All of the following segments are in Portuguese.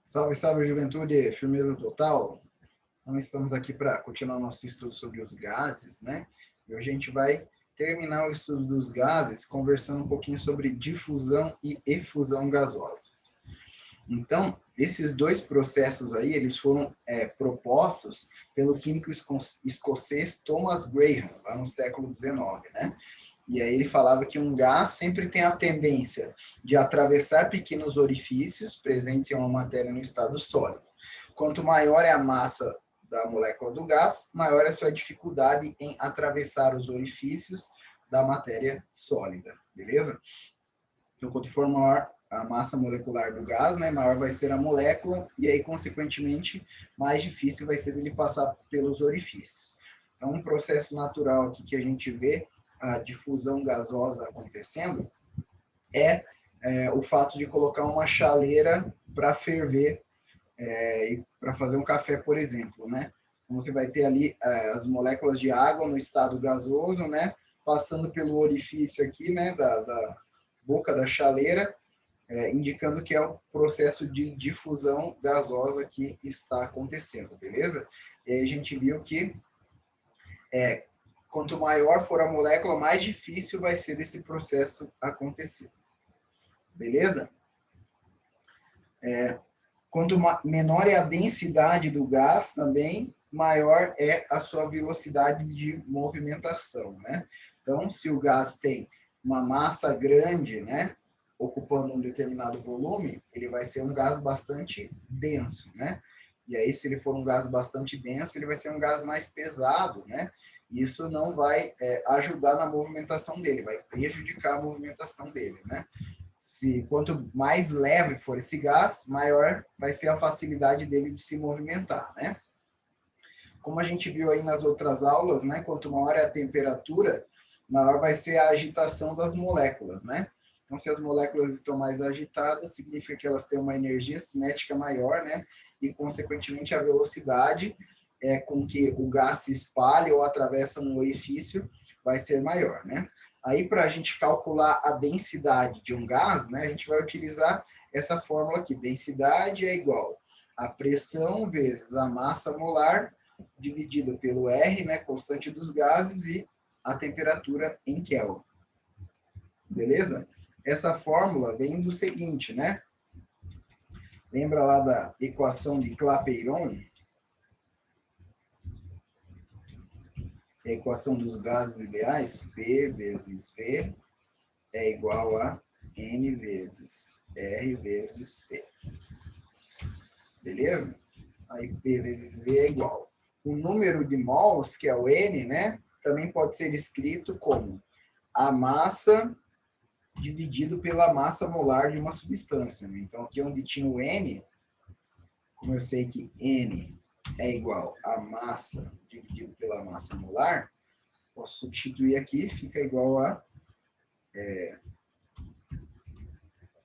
Salve, salve, juventude, firmeza total. Então, estamos aqui para continuar nosso estudo sobre os gases, né? E hoje a gente vai terminar o estudo dos gases conversando um pouquinho sobre difusão e efusão gasosas. Então, esses dois processos aí, eles foram propostos pelo químico escocês Thomas Graham, lá no século XIX, né? E aí ele falava que um gás sempre tem a tendência de atravessar pequenos orifícios presentes em uma matéria no estado sólido. Quanto maior é a massa da molécula do gás, maior é a sua dificuldade em atravessar os orifícios da matéria sólida, beleza? Então, quanto for maior a massa molecular do gás, né, maior vai ser a molécula, e aí, consequentemente, mais difícil vai ser dele passar pelos orifícios. Então, um processo natural aqui que a gente vê a difusão gasosa acontecendo é o fato de colocar uma chaleira para ferver, para fazer um café, por exemplo, né? Então, você vai ter ali as moléculas de água no estado gasoso, né? Passando pelo orifício aqui, né? Da boca da chaleira, indicando que é o processo de difusão gasosa que está acontecendo, beleza? E aí a gente viu que quanto maior for a molécula, mais difícil vai ser desse processo acontecer. Beleza? Quanto menor é a densidade do gás, também maior é a sua velocidade de movimentação, né? Então, se o gás tem uma massa grande, né, ocupando um determinado volume, ele vai ser um gás bastante denso, né? E aí, se ele for um gás bastante denso, ele vai ser um gás mais pesado, né? Isso não vai ajudar na movimentação dele, vai prejudicar a movimentação dele, né? Quanto mais leve for esse gás, maior vai ser a facilidade dele de se movimentar, né? Como a gente viu aí nas outras aulas, né? Quanto maior é a temperatura, maior vai ser a agitação das moléculas, né? Então, se as moléculas estão mais agitadas, significa que elas têm uma energia cinética maior, né? E, consequentemente, a velocidade com que o gás se espalha ou atravessa um orifício vai ser maior, né? Aí, para a gente calcular a densidade de um gás, né, a gente vai utilizar essa fórmula aqui. Densidade é igual a pressão vezes a massa molar dividido pelo R, né, constante dos gases, e a temperatura em Kelvin. Beleza? Essa fórmula vem do seguinte, né? Lembra lá da equação de Clapeyron? A equação dos gases ideais, P vezes V é igual a N vezes R vezes T. Beleza? Aí P vezes V é igual. O número de mols, que é o N, né? Também pode ser escrito como a massa dividido pela massa molar de uma substância, né? Então, aqui onde tinha o N, como eu sei que N é igual a massa dividido pela massa molar, posso substituir aqui, fica igual a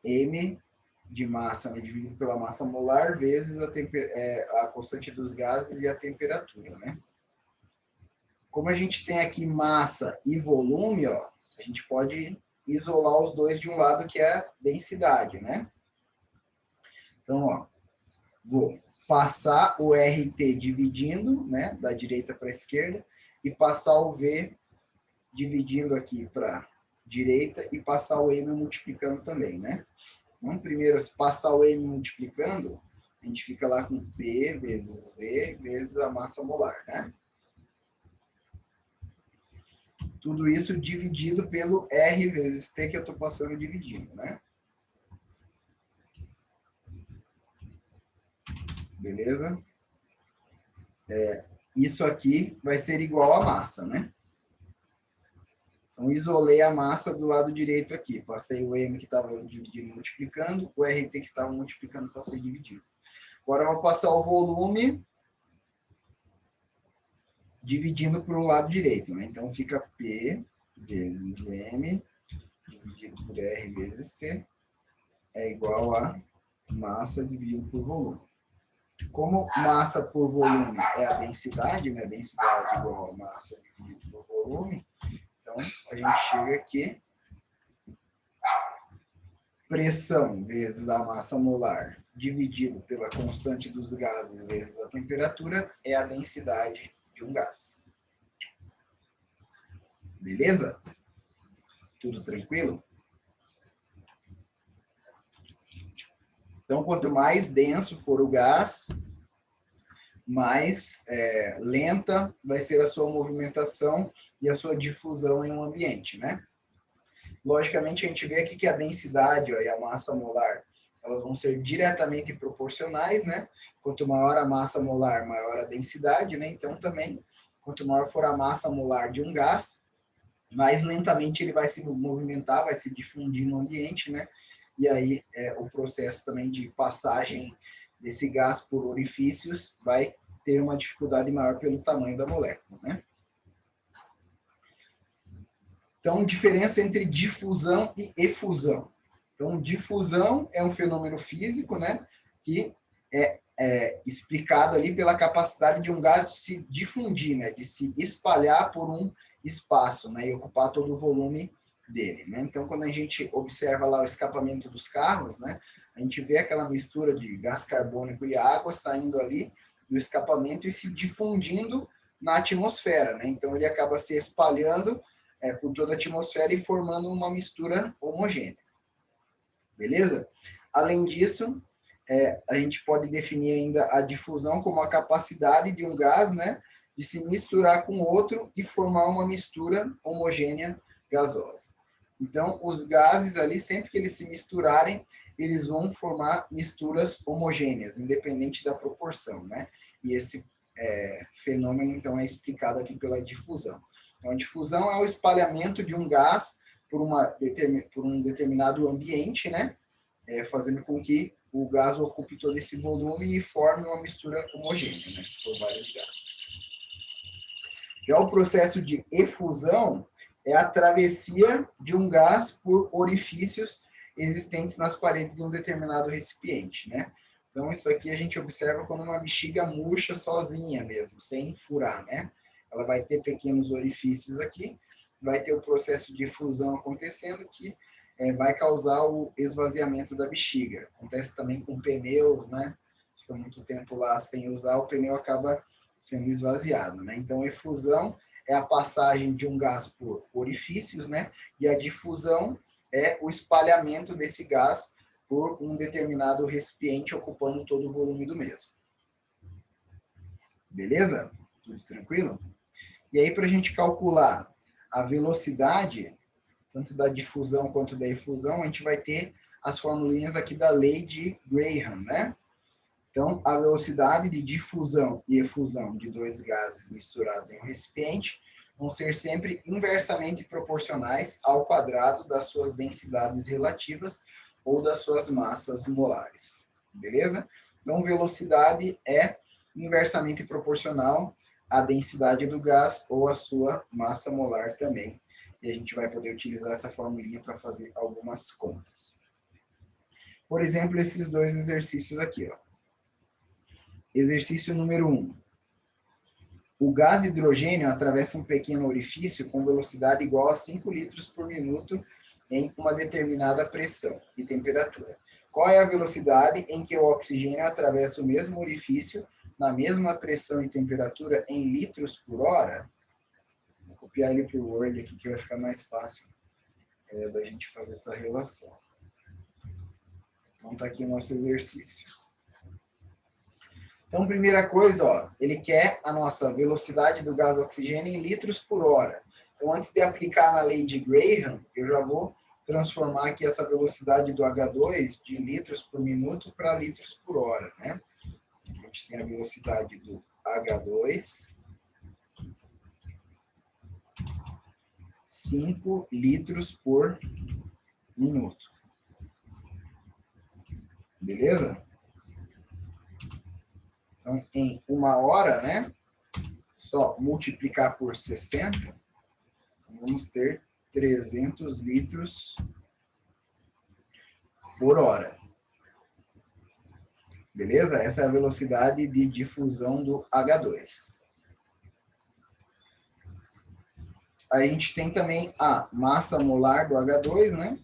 M de massa, né, dividido pela massa molar vezes a constante dos gases e a temperatura, né? Como a gente tem aqui massa e volume, ó, a gente pode isolar os dois de um lado, que é a densidade, né? Então, ó, vou passar o RT dividindo, né, da direita para a esquerda, e passar o V dividindo aqui para direita e passar o M multiplicando também, né? Então, primeiro, se passar o M multiplicando, a gente fica lá com P vezes V vezes a massa molar, né? Tudo isso dividido pelo R vezes T que eu estou passando dividindo, né? Beleza? Isso aqui vai ser igual a massa, né? Então, isolei a massa do lado direito aqui. Passei o M que estava dividindo multiplicando, o RT que estava multiplicando, passei dividindo. Agora eu vou passar o volume dividindo para o lado direito, né? Então, fica P vezes M dividido por R vezes T é igual a massa dividido por volume. Como massa por volume é a densidade, né? Densidade igual a massa dividido por volume. Então, a gente chega aqui pressão vezes a massa molar dividido pela constante dos gases vezes a temperatura é a densidade de um gás. Beleza? Tudo tranquilo? Então, quanto mais denso for o gás, mais lenta vai ser a sua movimentação e a sua difusão em um ambiente, né? Logicamente, a gente vê aqui que a densidade e a massa molar, elas vão ser diretamente proporcionais, né? Quanto maior a massa molar, maior a densidade, né? Então, também, quanto maior for a massa molar de um gás, mais lentamente ele vai se movimentar, vai se difundir no ambiente, né? E aí, o processo também de passagem desse gás por orifícios vai ter uma dificuldade maior pelo tamanho da molécula, né? Então, diferença entre difusão e efusão. Então, difusão é um fenômeno físico, né, que é explicado ali pela capacidade de um gás de se difundir, né, de se espalhar por um espaço, né, e ocupar todo o volume dele, né? Então, quando a gente observa lá o escapamento dos carros, né, a gente vê aquela mistura de gás carbônico e água saindo ali do escapamento e se difundindo na atmosfera, né? Então, ele acaba se espalhando por toda a atmosfera e formando uma mistura homogênea. Beleza? Além disso, a gente pode definir ainda a difusão como a capacidade de um gás, né, de se misturar com outro e formar uma mistura homogênea gasosa. Então, os gases ali, sempre que eles se misturarem, eles vão formar misturas homogêneas, independente da proporção, né? E esse fenômeno, então, é explicado aqui pela difusão. Então, a difusão é o espalhamento de um gás por um determinado ambiente, né? Fazendo com que o gás ocupe todo esse volume e forme uma mistura homogênea, né? Se for vários gases. Já o processo de efusão é a travessia de um gás por orifícios existentes nas paredes de um determinado recipiente, né? Então, isso aqui a gente observa quando uma bexiga murcha sozinha mesmo, sem furar, né? Ela vai ter pequenos orifícios aqui, vai ter o processo de efusão acontecendo que vai causar o esvaziamento da bexiga. Acontece também com pneus, né? Fica muito tempo lá sem usar, o pneu acaba sendo esvaziado, né? Então, efusão é a passagem de um gás por orifícios, né? E a difusão é o espalhamento desse gás por um determinado recipiente ocupando todo o volume do mesmo. Beleza? Tudo tranquilo? E aí, para a gente calcular a velocidade, tanto da difusão quanto da efusão, a gente vai ter as formulinhas aqui da lei de Graham, né? Então, a velocidade de difusão e efusão de dois gases misturados em um recipiente vão ser sempre inversamente proporcionais ao quadrado das suas densidades relativas ou das suas massas molares. Beleza? Então, velocidade é inversamente proporcional à densidade do gás ou à sua massa molar também. E a gente vai poder utilizar essa formulinha para fazer algumas contas. Por exemplo, esses dois exercícios aqui, ó. Exercício número 1. O gás hidrogênio atravessa um pequeno orifício com velocidade igual a 5 litros por minuto em uma determinada pressão e temperatura. Qual é a velocidade em que o oxigênio atravessa o mesmo orifício na mesma pressão e temperatura em litros por hora? Vou copiar ele para o Word aqui que vai ficar mais fácil da gente fazer essa relação. Então tá aqui o nosso exercício. Então, primeira coisa, ó, ele quer a nossa velocidade do gás oxigênio em litros por hora. Então, antes de aplicar na lei de Graham, eu já vou transformar aqui essa velocidade do H2 de litros por minuto para litros por hora, né? A gente tem a velocidade do H2, 5 litros por minuto. Beleza? Então, em uma hora, né? Só multiplicar por 60, vamos ter 300 litros por hora. Beleza? Essa é a velocidade de difusão do H2. A gente tem também a massa molar do H2, né?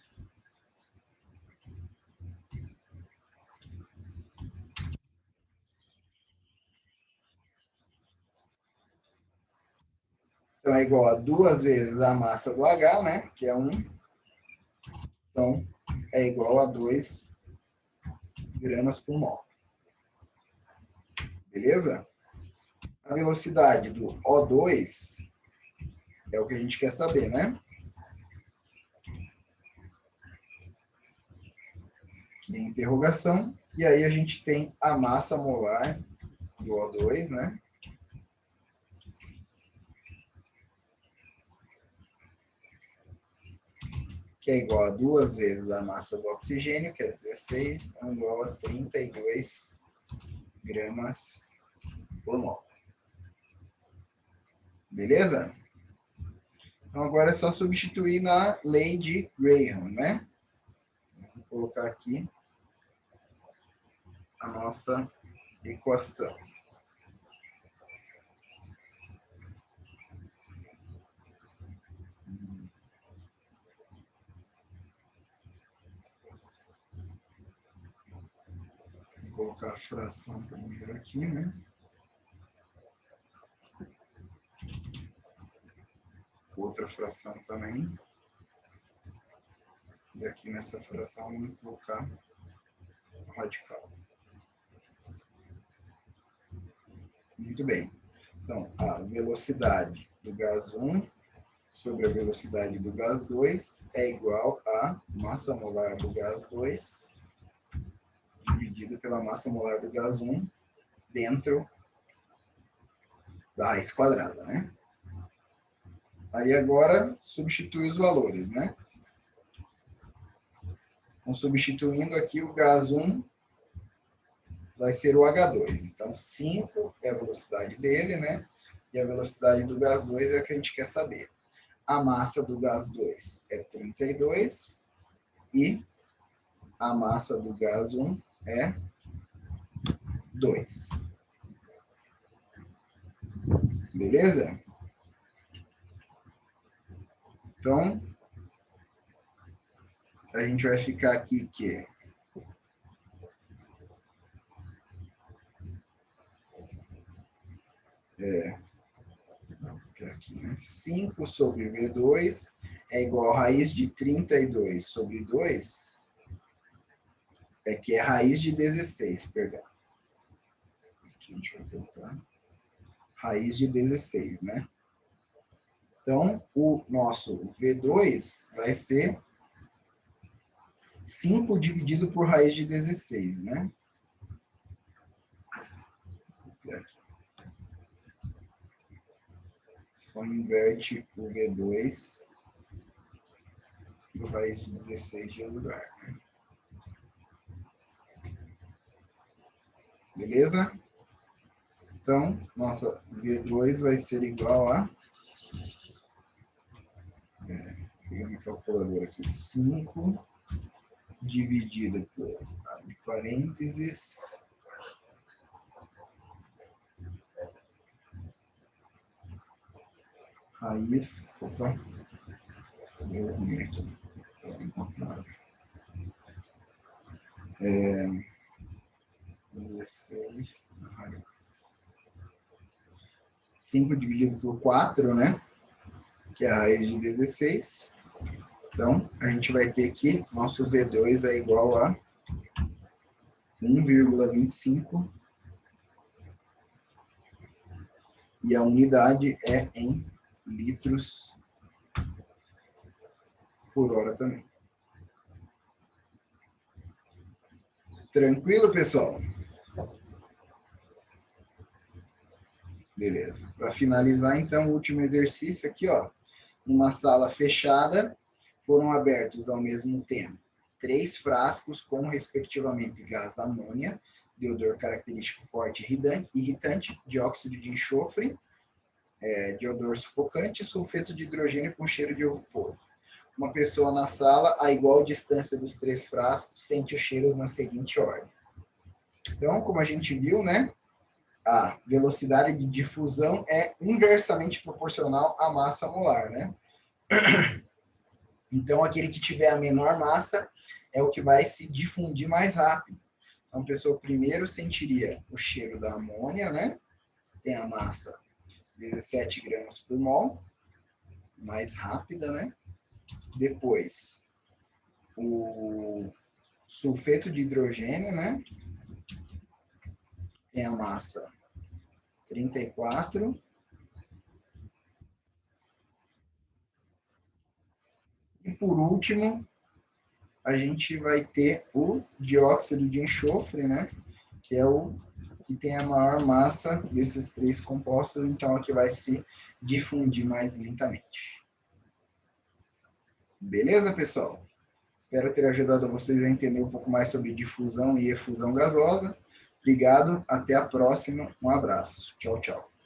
Então, é igual a 2 vezes a massa do H, né? Que é 1. Então, é igual a 2 gramas por mol. Beleza? A velocidade do O2 é o que a gente quer saber, né? Que é interrogação. E aí a gente tem a massa molar do O2, né? Que é igual a 2 vezes a massa do oxigênio, que é 16, então igual a 32 gramas por mol. Beleza? Então agora é só substituir na lei de Graham, né? Vou colocar aqui a nossa equação. Vou colocar a fração primeiro aqui, né? Outra fração também. E aqui nessa fração vamos colocar o radical. Muito bem. Então, a velocidade do gás 1 sobre a velocidade do gás 2 é igual a massa molar do gás 2 dividido pela massa molar do gás 1 dentro da raiz quadrada, né? Aí agora substitui os valores, né? Então, substituindo aqui o gás 1 vai ser o H2. Então, 5 é a velocidade dele, né? E a velocidade do gás 2 é a que a gente quer saber. A massa do gás 2 é 32 e a massa do gás 1 é 2. Beleza? Então, a gente vai ficar aqui que aqui, né? 5 sobre V2 é igual a raiz de 32 sobre 2, que é raiz de 16, perdão. Aqui a gente vai colocar raiz de 16, né? Então, o nosso V2 vai ser 5 dividido por raiz de 16, né? Só inverte o V2 e o raiz de 16 de lugar. Né? Beleza? Então, nossa V2 vai ser igual a... Pegando a calculadora aqui, 5 dividido por, abre parênteses, raiz, opa, deu ruim aqui, 16, raiz. 5 dividido por 4, né? Que é a raiz de 16. Então, a gente vai ter que nosso V2 é igual a 1,25 e a unidade é em litros por hora também. Tranquilo, pessoal? Beleza. Para finalizar, então, o último exercício aqui, ó. Numa sala fechada, foram abertos ao mesmo tempo 3 frascos com, respectivamente, gás amônia, de odor característico forte e irritante, dióxido de enxofre, de odor sufocante, e sulfeto de hidrogênio com cheiro de ovo podre. Uma pessoa na sala, a igual distância dos 3 frascos, sente os cheiros na seguinte ordem. Então, como a gente viu, né? A velocidade de difusão é inversamente proporcional à massa molar, né? Então, aquele que tiver a menor massa é o que vai se difundir mais rápido. Então, a pessoa primeiro sentiria o cheiro da amônia, né? Tem a massa 17 gramas por mol. mais rápida, né? Depois, o sulfeto de hidrogênio, né? Tem a massa 34. E por último, a gente vai ter o dióxido de enxofre, né? Que é o que tem a maior massa desses três compostos, então aqui vai se difundir mais lentamente. Beleza, pessoal? Espero ter ajudado vocês a entender um pouco mais sobre difusão e efusão gasosa. Obrigado, até a próxima. Um abraço. Tchau, tchau.